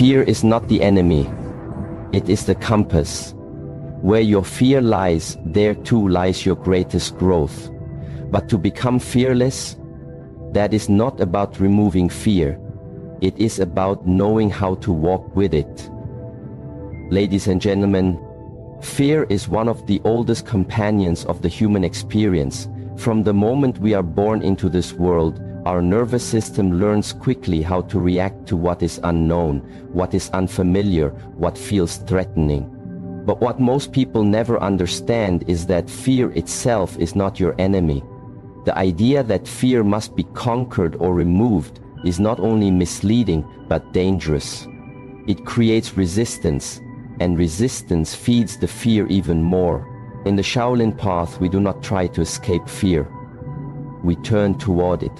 Fear is not the enemy. It is the compass. Where your fear lies, there too lies your greatest growth. But to become fearless, that is not about removing fear. It is about knowing how to walk with it. Ladies and gentlemen, fear is one of the oldest companions of the human experience. From the moment we are born into this world, our nervous system learns quickly how to react to what is unknown, what is unfamiliar, what feels threatening. But what most people never understand is that fear itself is not your enemy. The idea that fear must be conquered or removed is not only misleading but dangerous. It creates resistance, and resistance feeds the fear even more. In the Shaolin path, we do not try to escape fear. We turn toward it.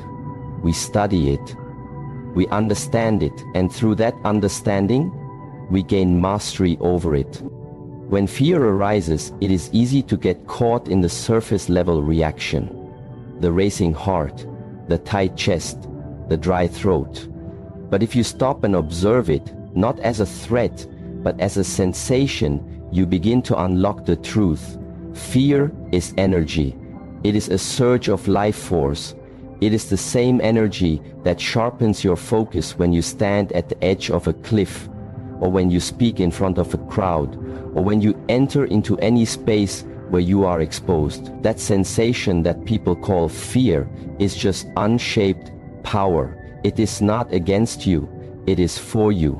We study it. We understand it, and through that understanding, we gain mastery over it. When fear arises, it is easy to get caught in the surface level reaction. The racing heart, the tight chest, the dry throat. But if you stop and observe it, not as a threat, but as a sensation, you begin to unlock the truth. Fear is energy. It is a surge of life force. It is the same energy that sharpens your focus when you stand at the edge of a cliff, or when you speak in front of a crowd, or when you enter into any space where you are exposed. That sensation that people call fear is just unshaped power. It is not against you, it is for you,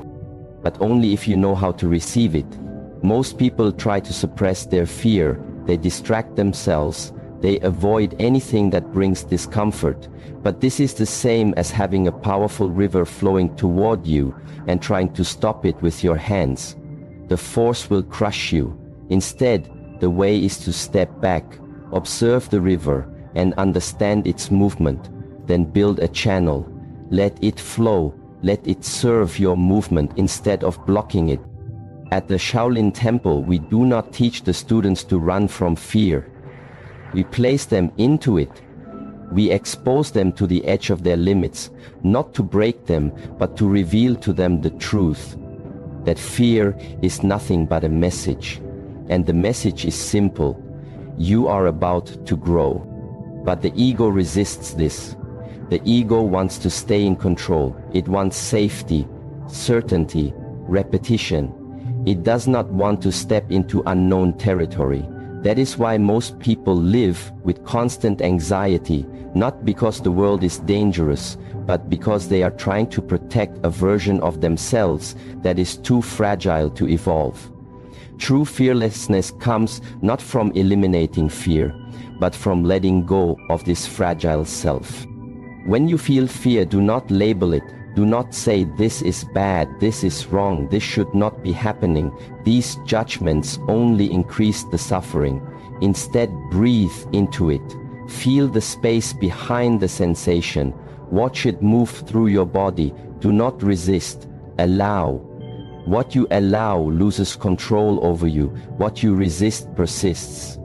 but only if you know how to receive it. Most people try to suppress their fear. They distract themselves. They avoid anything that brings discomfort. But this is the same as having a powerful river flowing toward you and trying to stop it with your hands. The force will crush you. Instead, the way is to step back, observe the river, and understand its movement. Then build a channel. Let it flow. Let it serve your movement instead of blocking it. At the Shaolin Temple, we do not teach the students to run from fear. We place them into it. We expose them to the edge of their limits, not to break them, but to reveal to them the truth. That fear is nothing but a message. And the message is simple. You are about to grow. But the ego resists this. The ego wants to stay in control. It wants safety, certainty, repetition. It does not want to step into unknown territory. That is why most people live with constant anxiety, not because the world is dangerous, but because they are trying to protect a version of themselves that is too fragile to evolve. True fearlessness comes not from eliminating fear, but from letting go of this fragile self. When you feel fear, do not label it. Do not say, this is bad, this is wrong, this should not be happening. These judgments only increase the suffering. Instead, breathe into it. Feel the space behind the sensation. Watch it move through your body. Do not resist. Allow. What you allow loses control over you. What you resist persists.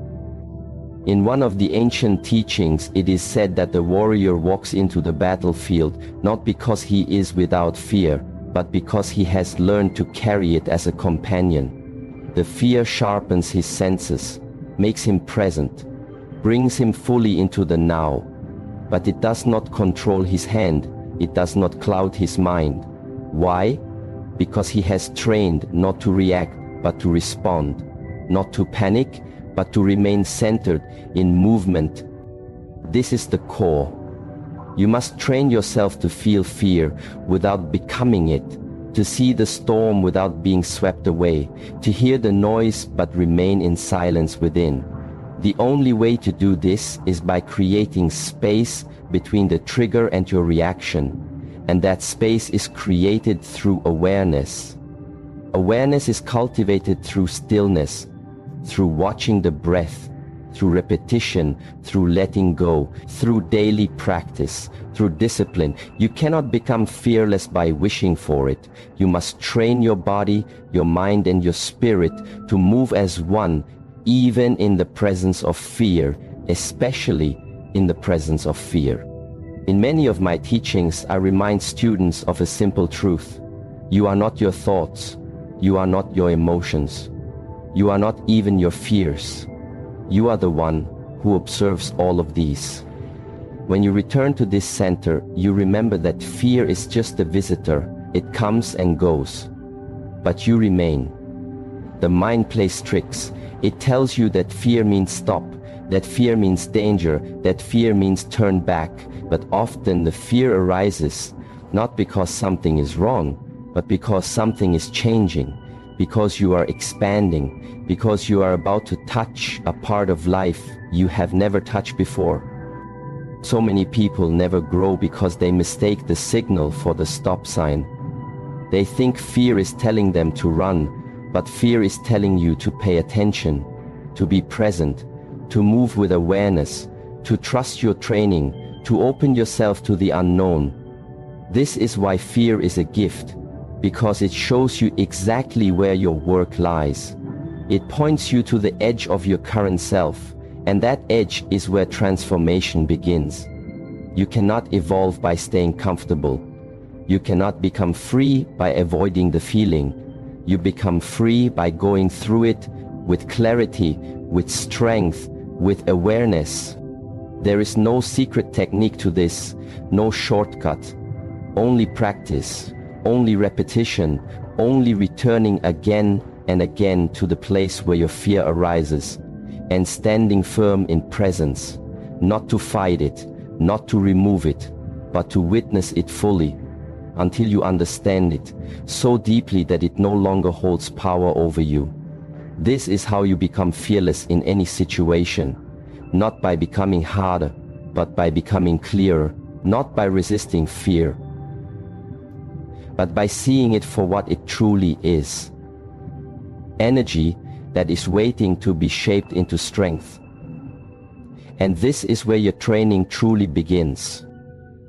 In one of the ancient teachings, it is said that the warrior walks into the battlefield not because he is without fear, but because he has learned to carry it as a companion. The fear sharpens his senses, makes him present, brings him fully into the now. But it does not control his hand, it does not cloud his mind. Why? Because he has trained not to react, but to respond, not to panic, but to remain centered in movement. This is the core. You must train yourself to feel fear without becoming it, to see the storm without being swept away, to hear the noise but remain in silence within. The only way to do this is by creating space between the trigger and your reaction, and that space is created through awareness. Awareness is cultivated through stillness, through watching the breath, through repetition, through letting go, through daily practice, through discipline. You cannot become fearless by wishing for it. You must train your body, your mind, and your spirit to move as one, even in the presence of fear, especially in the presence of fear. In many of my teachings, I remind students of a simple truth. You are not your thoughts. You are not your emotions. You are not even your fears. You are the one who observes all of these. When you return to this center, you remember that fear is just a visitor. It comes and goes. But you remain. The mind plays tricks. It tells you that fear means stop, that fear means danger, that fear means turn back. But often the fear arises not because something is wrong, but because something is changing, because you are expanding, because you are about to touch a part of life you have never touched before. So many people never grow because they mistake the signal for the stop sign. They think fear is telling them to run, but fear is telling you to pay attention, to be present, to move with awareness, to trust your training, to open yourself to the unknown. This is why fear is a gift, because it shows you exactly where your work lies. It points you to the edge of your current self, and that edge is where transformation begins. You cannot evolve by staying comfortable. You cannot become free by avoiding the feeling. You become free by going through it with clarity, with strength, with awareness. There is no secret technique to this, no shortcut. Only practice, only repetition, only returning again and again to the place where your fear arises, and standing firm in presence, not to fight it, not to remove it, but to witness it fully, until you understand it so deeply that it no longer holds power over you. This is how you become fearless in any situation, not by becoming harder, but by becoming clearer, not by resisting fear, but by seeing it for what it truly is. Energy that is waiting to be shaped into strength. And this is where your training truly begins.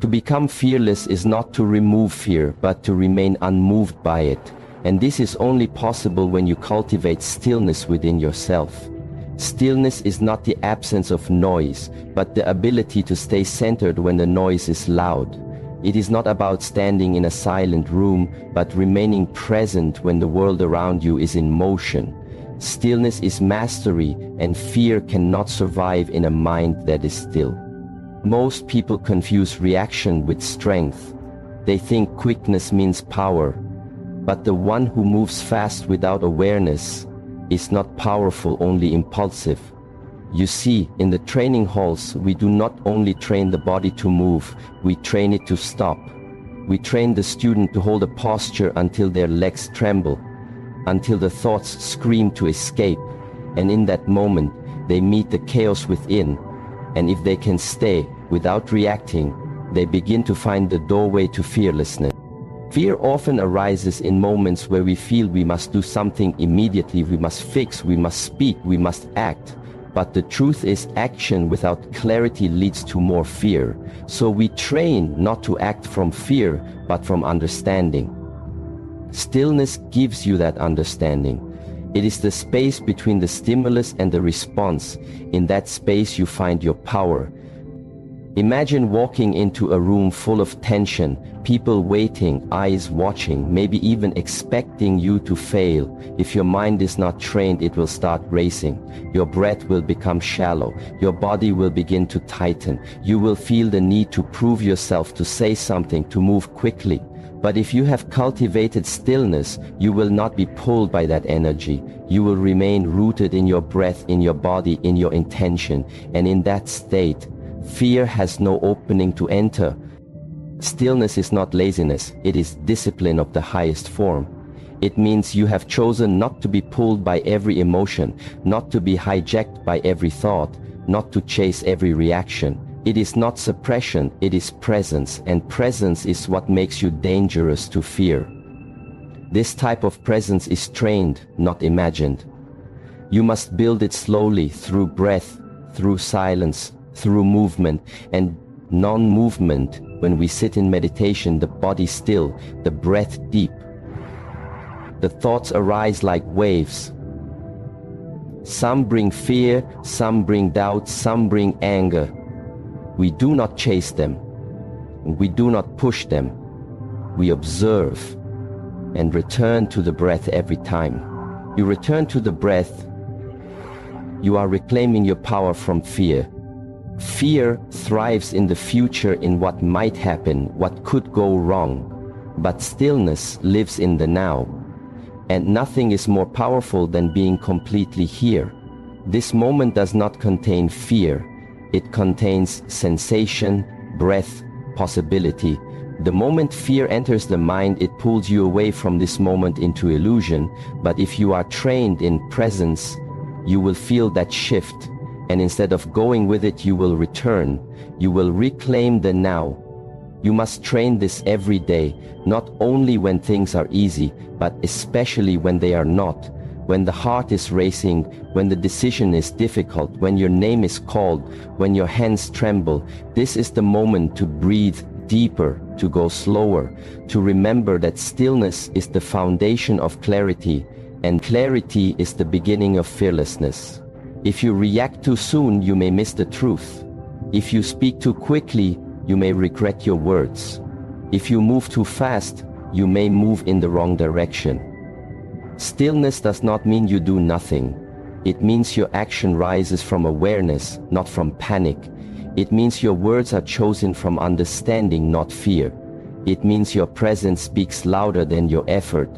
To become fearless is not to remove fear, but to remain unmoved by it. And this is only possible when you cultivate stillness within yourself. Stillness is not the absence of noise, but the ability to stay centered when the noise is loud. It is not about standing in a silent room, but remaining present when the world around you is in motion. Stillness is mastery, and fear cannot survive in a mind that is still. Most people confuse reaction with strength. They think quickness means power, but the one who moves fast without awareness is not powerful, only impulsive. You see, in the training halls, we do not only train the body to move, we train it to stop. We train the student to hold a posture until their legs tremble, until the thoughts scream to escape, and in that moment, they meet the chaos within, and if they can stay without reacting, they begin to find the doorway to fearlessness. Fear often arises in moments where we feel we must do something immediately, we must fix, we must speak, we must act. But the truth is, action without clarity leads to more fear. So we train not to act from fear, but from understanding. Stillness gives you that understanding. It is the space between the stimulus and the response. In that space you find your power. Imagine walking into a room full of tension, people waiting, eyes watching, maybe even expecting you to fail. If your mind is not trained, it will start racing. Your breath will become shallow. Your body will begin to tighten. You will feel the need to prove yourself, to say something, to move quickly. But if you have cultivated stillness, you will not be pulled by that energy. You will remain rooted in your breath, in your body, in your intention. And in that state, fear has no opening to enter. Stillness is not laziness, it is discipline of the highest form. It means you have chosen not to be pulled by every emotion, not to be hijacked by every thought, not to chase every reaction. It is not suppression, it is presence, and presence is what makes you dangerous to fear. This type of presence is trained, not imagined. You must build it slowly through breath, through silence, through movement and non-movement. When we sit in meditation, the body still, the breath deep. The thoughts arise like waves. Some bring fear, some bring doubt, some bring anger. We do not chase them. We do not push them. We observe. and return to the breath every time. You return to the breath, you are reclaiming your power from fear. Fear thrives in the future, in what might happen, what could go wrong. But stillness lives in the now. And nothing is more powerful than being completely here. This moment does not contain fear. It contains sensation, breath, possibility. The moment fear enters the mind, it pulls you away from this moment into illusion. But if you are trained in presence, you will feel that shift. And instead of going with it, you will return. You will reclaim the now. You must train this every day, not only when things are easy, but especially when they are not. When the heart is racing, when the decision is difficult, when your name is called, when your hands tremble, this is the moment to breathe deeper, to go slower, to remember that stillness is the foundation of clarity, and clarity is the beginning of fearlessness. If you react too soon, you may miss the truth. If you speak too quickly, you may regret your words. If you move too fast, you may move in the wrong direction. Stillness does not mean you do nothing. It means your action rises from awareness, not from panic. It means your words are chosen from understanding, not fear. It means your presence speaks louder than your effort.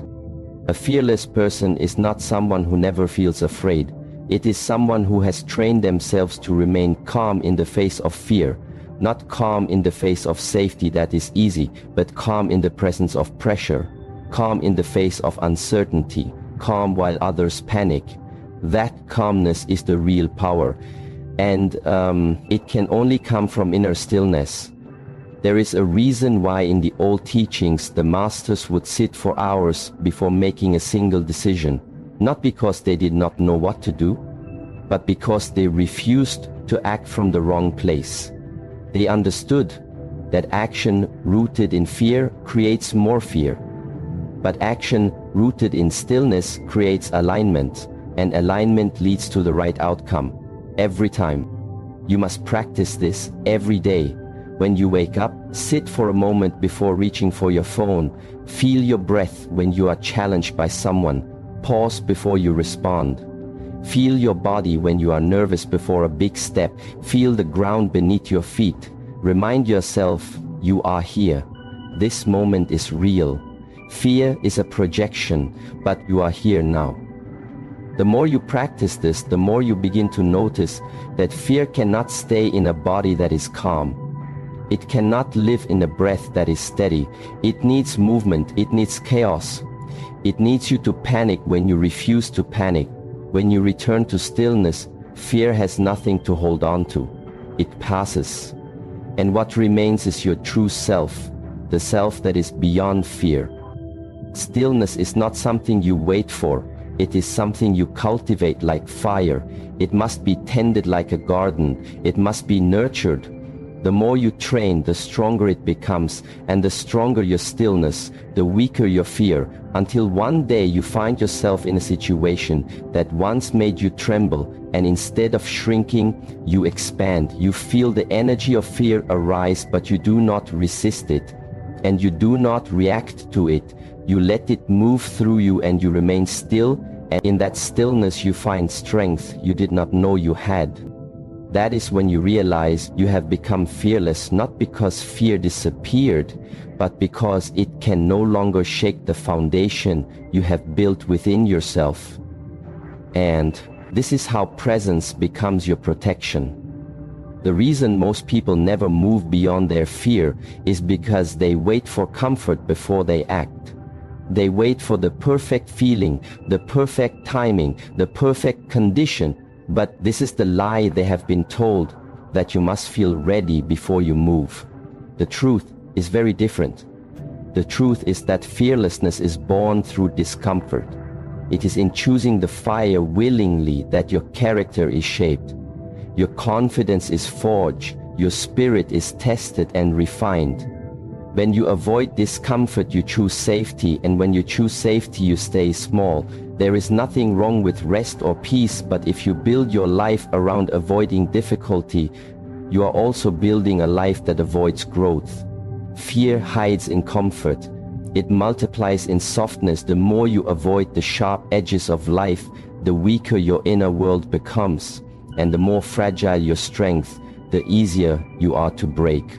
A fearless person is not someone who never feels afraid. It is someone who has trained themselves to remain calm in the face of fear. Not calm in the face of safety that is easy, but calm in the presence of pressure. Calm in the face of uncertainty. Calm while others panic. That calmness is the real power. And it can only come from inner stillness. There is a reason why in the old teachings the masters would sit for hours before making a single decision. Not because they did not know what to do, but because they refused to act from the wrong place. They understood that action rooted in fear creates more fear. But action rooted in stillness creates alignment, and alignment leads to the right outcome, every time. You must practice this every day. When you wake up, sit for a moment before reaching for your phone. Feel your breath when you are challenged by someone. Pause before you respond. Feel your body when you are nervous before a big step. Feel the ground beneath your feet. Remind yourself you are here. This moment is real. Fear is a projection, but you are here now. The more you practice this, the more you begin to notice that fear cannot stay in a body that is calm. It cannot live in a breath that is steady. It needs movement. It needs chaos. It needs you to panic when you refuse to panic. When you return to stillness, fear has nothing to hold on to. It passes. And what remains is your true self, the self that is beyond fear. Stillness is not something you wait for. It is something you cultivate like fire. It must be tended like a garden. It must be nurtured. The more you train, the stronger it becomes, and the stronger your stillness, the weaker your fear, until one day you find yourself in a situation that once made you tremble, and instead of shrinking, you expand. You feel the energy of fear arise, but you do not resist it, and you do not react to it. You let it move through you, and you remain still, and in that stillness you find strength you did not know you had. That is when you realize you have become fearless, not because fear disappeared, but because it can no longer shake the foundation you have built within yourself. And this is how presence becomes your protection. The reason most people never move beyond their fear is because they wait for comfort before they act. They wait for the perfect feeling, the perfect timing, the perfect condition. But this is the lie they have been told, that you must feel ready before you move. The truth is very different. The truth is that fearlessness is born through discomfort. It is in choosing the fire willingly that your character is shaped. Your confidence is forged. Your spirit is tested and refined. When you avoid discomfort, you choose safety, and when you choose safety, you stay small. There is nothing wrong with rest or peace, but if you build your life around avoiding difficulty, you are also building a life that avoids growth. Fear hides in comfort. It multiplies in softness. The more you avoid the sharp edges of life, the weaker your inner world becomes, and the more fragile your strength, the easier you are to break.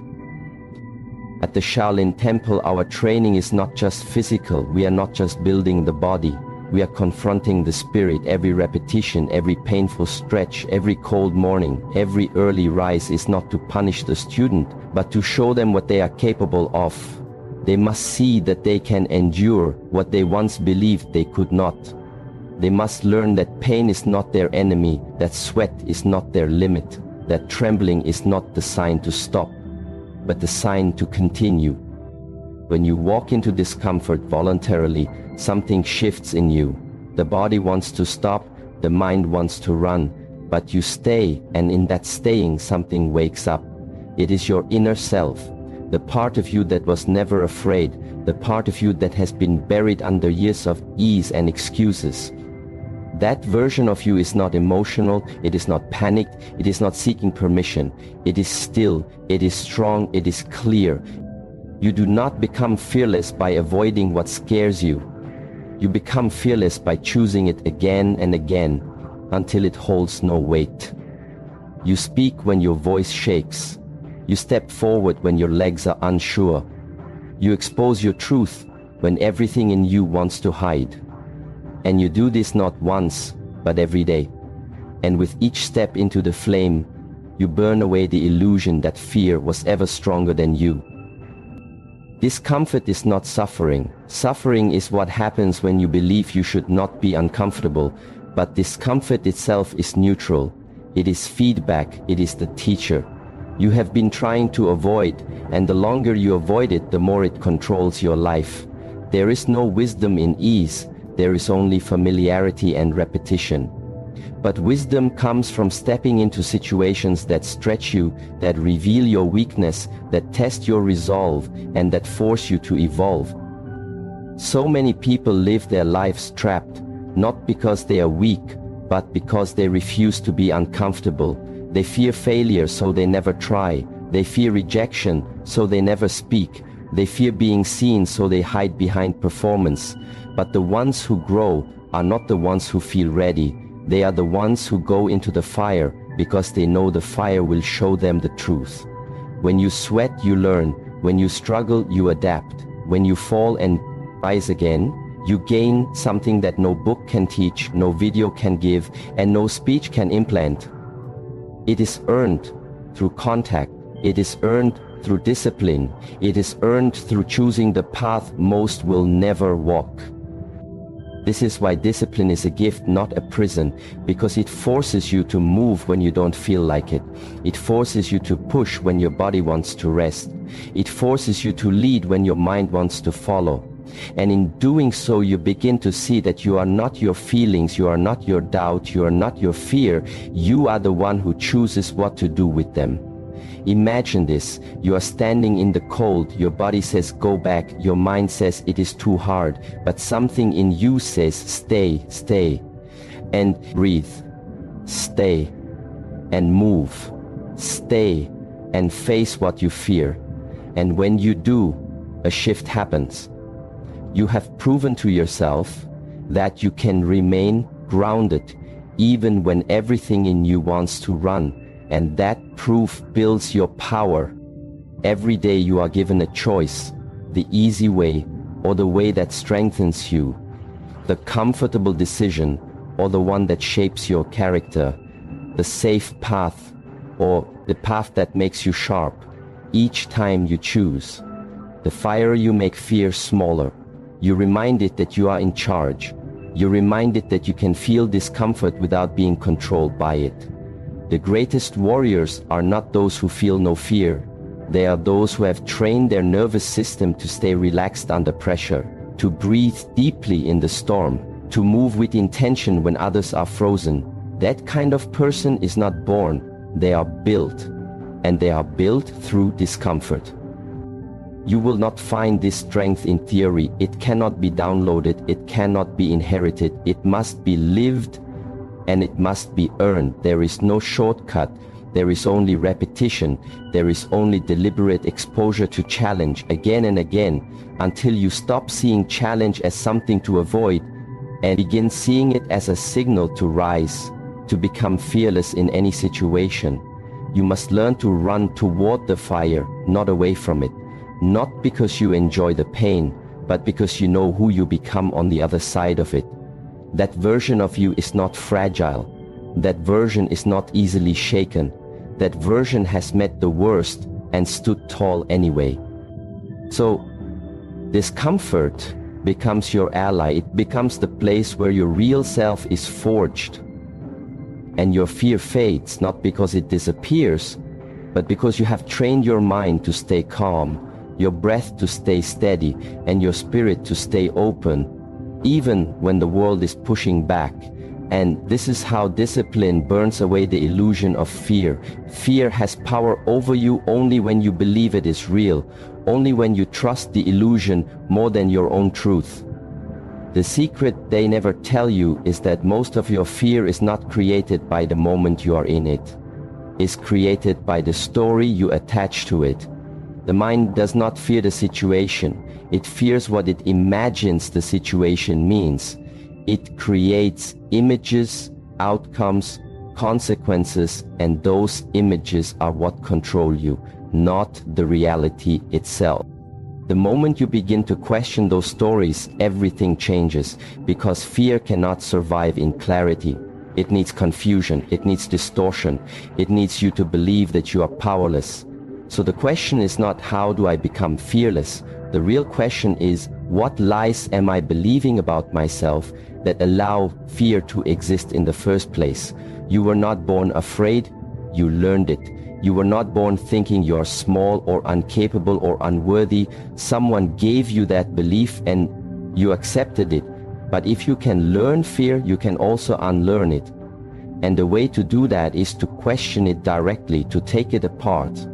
At the Shaolin Temple, our training is not just physical. We are not just building the body. We are confronting the spirit. Every repetition, every painful stretch, every cold morning, every early rise is not to punish the student, but to show them what they are capable of. They must see that they can endure what they once believed they could not. They must learn that pain is not their enemy, that sweat is not their limit, that trembling is not the sign to stop, but the sign to continue. When you walk into discomfort voluntarily, something shifts in you. The body wants to stop, the mind wants to run, but you stay, and in that staying something wakes up. It is your inner self, the part of you that was never afraid, the part of you that has been buried under years of ease and excuses. That version of you is not emotional, it is not panicked, it is not seeking permission. It is still, it is strong, it is clear. You do not become fearless by avoiding what scares you. You become fearless by choosing it again and again until it holds no weight. You speak when your voice shakes. You step forward when your legs are unsure. You expose your truth when everything in you wants to hide. And you do this not once, but every day. And with each step into the flame, you burn away the illusion that fear was ever stronger than you. Discomfort is not suffering. Suffering is what happens when you believe you should not be uncomfortable, but discomfort itself is neutral. It is feedback, it is the teacher. You have been trying to avoid, and the longer you avoid it, the more it controls your life. There is no wisdom in ease. There is only familiarity and repetition. But wisdom comes from stepping into situations that stretch you, that reveal your weakness, that test your resolve, and that force you to evolve. So many people live their lives trapped, not because they are weak, but because they refuse to be uncomfortable. They fear failure, so they never try. They fear rejection, so they never speak. They fear being seen, so they hide behind performance. But the ones who grow are not the ones who feel ready. They are the ones who go into the fire because they know the fire will show them the truth. When you sweat, you learn. When you struggle, you adapt. When you fall and rise again, you gain something that no book can teach, no video can give, and no speech can implant. It is earned through contact. It is earned through discipline. It is earned through choosing the path most will never walk. This is why discipline is a gift, not a prison, because it forces you to move when you don't feel like it. It forces you to push when your body wants to rest. It forces you to lead when your mind wants to follow. And in doing so, you begin to see that you are not your feelings, you are not your doubt, you are not your fear. You are the one who chooses what to do with them. Imagine this. You are standing in the cold. Your body says go back. Your mind says it is too hard. But something in you says stay, stay. And breathe. Stay. And move. Stay. And face what you fear. And when you do, a shift happens. You have proven to yourself that you can remain grounded even when everything in you wants to run. And that proof builds your power. Every day you are given a choice, the easy way or the way that strengthens you, the comfortable decision or the one that shapes your character, the safe path or the path that makes you sharp. Each time you choose, the fire you make fear smaller. You remind it that you are in charge. You remind it that you can feel discomfort without being controlled by it. The greatest warriors are not those who feel no fear. They are those who have trained their nervous system to stay relaxed under pressure, to breathe deeply in the storm, to move with intention when others are frozen. That kind of person is not born, they are built. And they are built through discomfort. You will not find this strength in theory. It cannot be downloaded, it cannot be inherited. It must be lived and it must be earned. There is no shortcut. There is only repetition. There is only deliberate exposure to challenge again and again, until you stop seeing challenge as something to avoid and begin seeing it as a signal to rise, to become fearless in any situation. You must learn to run toward the fire, not away from it. Not because you enjoy the pain, but because you know who you become on the other side of it. That version of you is not fragile. That version is not easily shaken. That version has met the worst and stood tall anyway. So, discomfort becomes your ally. It becomes the place where your real self is forged. And your fear fades, not because it disappears, but because you have trained your mind to stay calm, your breath to stay steady, and your spirit to stay open, even when the world is pushing back. And this is how discipline burns away the illusion of fear. Fear has power over you only when you believe it is real, only when you trust the illusion more than your own truth. The secret they never tell you is that most of your fear is not created by the moment you are in it. It's created by the story you attach to it. The mind does not fear the situation. It fears what it imagines the situation means. It creates images, outcomes, consequences, and those images are what control you, not the reality itself. The moment you begin to question those stories, everything changes, because fear cannot survive in clarity. It needs confusion, it needs distortion, it needs you to believe that you are powerless. So the question is not how do I become fearless? The real question is, what lies am I believing about myself that allow fear to exist in the first place? You were not born afraid, you learned it. You were not born thinking you are small or incapable or unworthy. Someone gave you that belief and you accepted it. But if you can learn fear, you can also unlearn it. And the way to do that is to question it directly, to take it apart,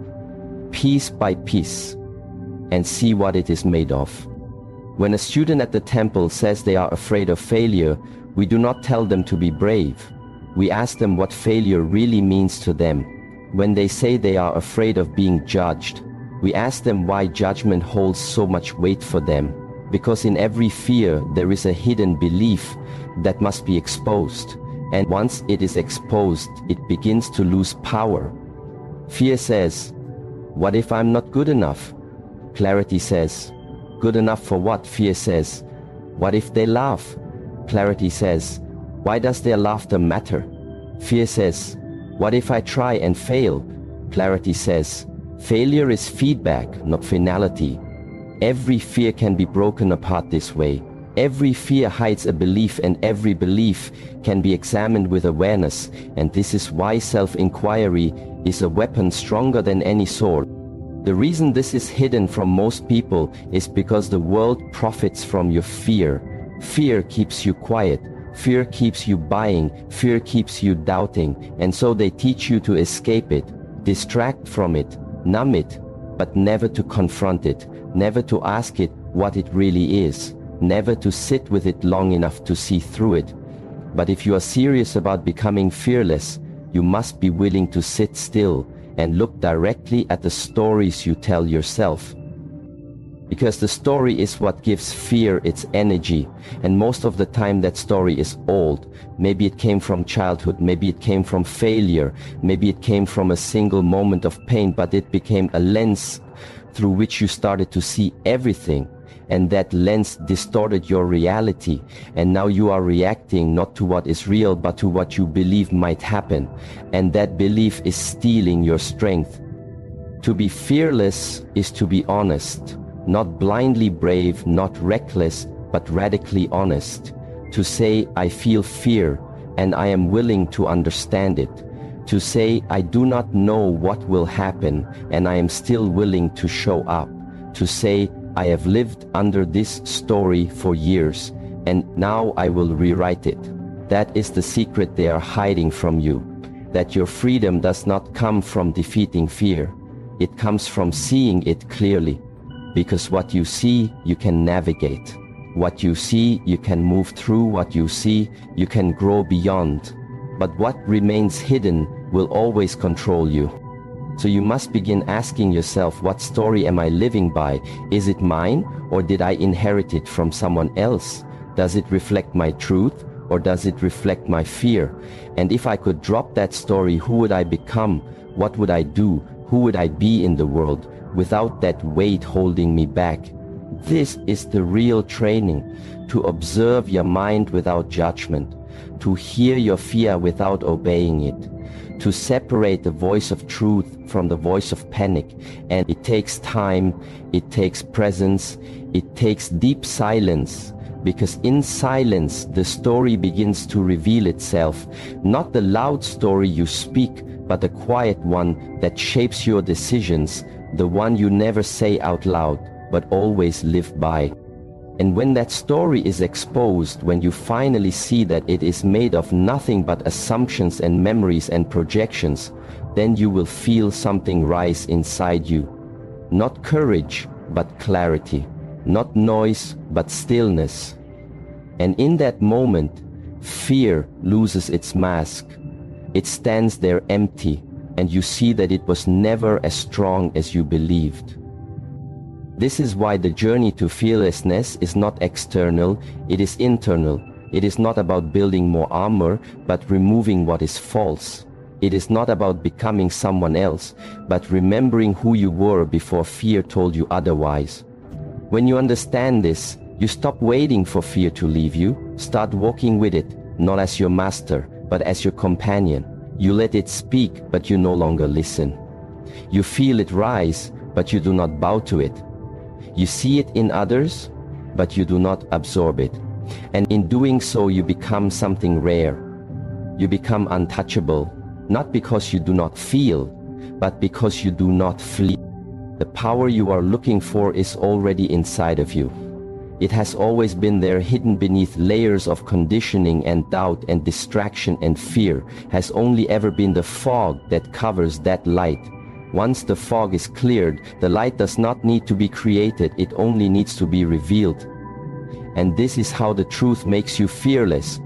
piece by piece, and see what it is made of. When a student at the temple says they are afraid of failure, we do not tell them to be brave. We ask them what failure really means to them. When they say they are afraid of being judged, we ask them why judgment holds so much weight for them. Because in every fear there is a hidden belief that must be exposed. And once it is exposed, it begins to lose power. Fear says, what if I'm not good enough? Clarity says, good enough for what? Fear says, what if they laugh? Clarity says, why does their laughter matter? Fear says, what if I try and fail? Clarity says, failure is feedback, not finality. Every fear can be broken apart this way. Every fear hides a belief, and every belief can be examined with awareness. And this is why self-inquiry is a weapon stronger than any sword. The reason this is hidden from most people is because the world profits from your fear. Fear keeps you quiet. Fear keeps you buying, fear keeps you doubting, and so they teach you to escape it, distract from it, numb it, but never to confront it, never to ask it what it really is, never to sit with it long enough to see through it. But if you are serious about becoming fearless, you must be willing to sit still and look directly at the stories you tell yourself. Because the story is what gives fear its energy, and most of the time that story is old. Maybe it came from childhood, maybe it came from failure, maybe it came from a single moment of pain, but it became a lens through which you started to see everything, and that lens distorted your reality, and now you are reacting not to what is real but to what you believe might happen, and that belief is stealing your strength. To be fearless is to be honest. Not blindly brave, not reckless, but radically honest. To say, I feel fear, and I am willing to understand it. To say, I do not know what will happen, and I am still willing to show up. To say, I have lived under this story for years, and now I will rewrite it. That is the secret they are hiding from you. That your freedom does not come from defeating fear. It comes from seeing it clearly. Because what you see, you can navigate. What you see, you can move through. What you see, you can grow beyond. but what remains hidden will always control you. So you must begin asking yourself, what story am I living by? Is it mine, or did I inherit it from someone else? Does it reflect my truth, or does it reflect my fear? And if I could drop that story, who would I become? What would I do? Who would I be in the world without that weight holding me back? This is the real training, to observe your mind without judgment, to hear your fear without obeying it, to separate the voice of truth from the voice of panic. And it takes time, it takes presence, it takes deep silence, because in silence the story begins to reveal itself, not the loud story you speak, but the quiet one that shapes your decisions, the one you never say out loud, but always live by. And when that story is exposed, when you finally see that it is made of nothing but assumptions and memories and projections, then you will feel something rise inside you. Not courage, but clarity. Not noise, but stillness. And in that moment, fear loses its mask. It stands there empty, and you see that it was never as strong as you believed. This is why the journey to fearlessness is not external, it is internal. It is not about building more armor, but removing what is false. It is not about becoming someone else, but remembering who you were before fear told you otherwise. When you understand this, you stop waiting for fear to leave you. Start walking with it, not as your master, but as your companion. You let it speak, but you no longer listen. You feel it rise, but you do not bow to it. You see it in others, but you do not absorb it. And in doing so, you become something rare. You become untouchable, not because you do not feel, but because you do not flee. The power you are looking for is already inside of you. It has always been there, hidden beneath layers of conditioning and doubt and distraction and fear, has only ever been the fog that covers that light. Once the fog is cleared, the light does not need to be created, it only needs to be revealed. And this is how the truth makes you fearless,